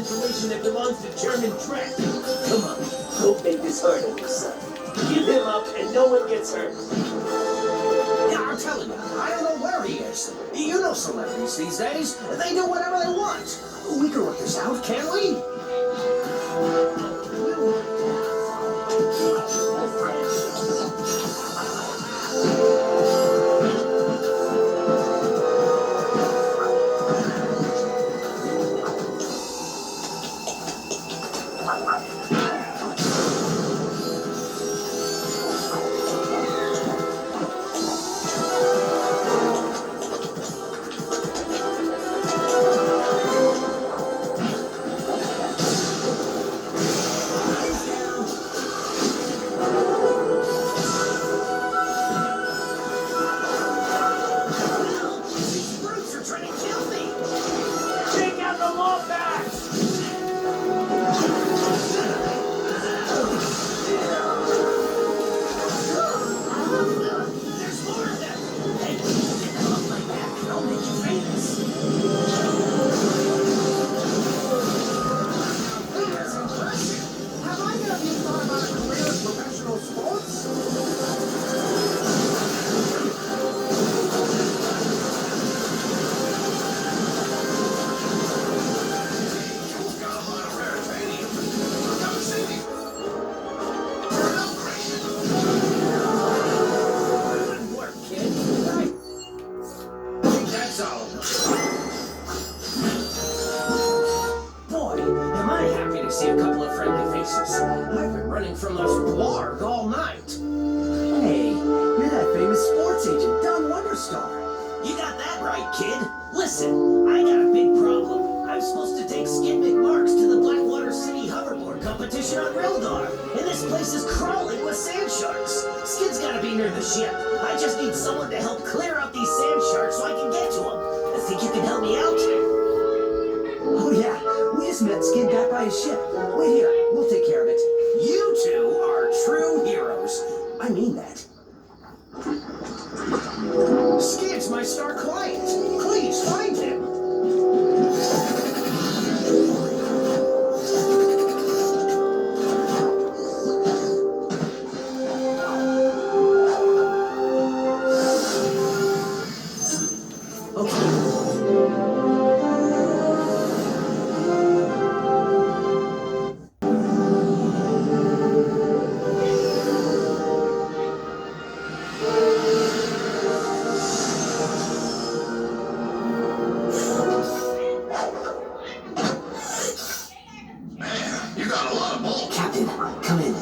information that belongs to Chairman Trent. Come on, don't make this hard on yourself. Give him up and no one gets hurt. Yeah, I'm telling you, I don't know where he is. You know celebrities these days. They do whatever they want. We can work this out, can't we? See a couple of friendly faces. I've been running from those blarg all night. Hey, you're that famous sports agent, Don Wonderstar. You got that right, kid. Listen, I got a big problem. I'm supposed to take Skid McMarks to the Blackwater City hoverboard competition on Rildar, and this place is crawling with sand sharks. Skid's gotta be near the ship. I just need someone to help clear out these sand sharks so I can get to them. I think you can help me out. Oh yeah, we just met Skid back by his ship. Wait here, we'll take care of it. You two are true heroes. I mean that. Skid's my star client. Please find him. Captain, come in.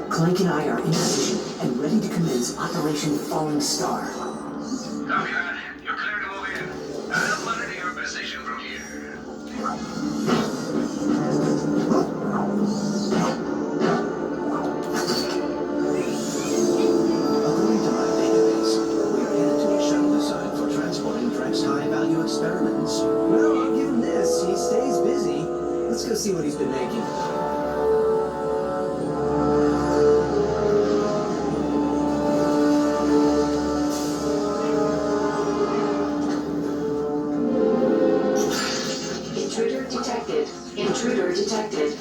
Clank and I are in position and ready to commence Operation Falling Star. Copy that. You're clear to move in. I'll monitor your position from here. According to my database, we are headed to a shuttle designed for transporting Trent's high-value experiments. Well, I'll give him this. He stays busy. Let's go see what he's been making. Intruder detected.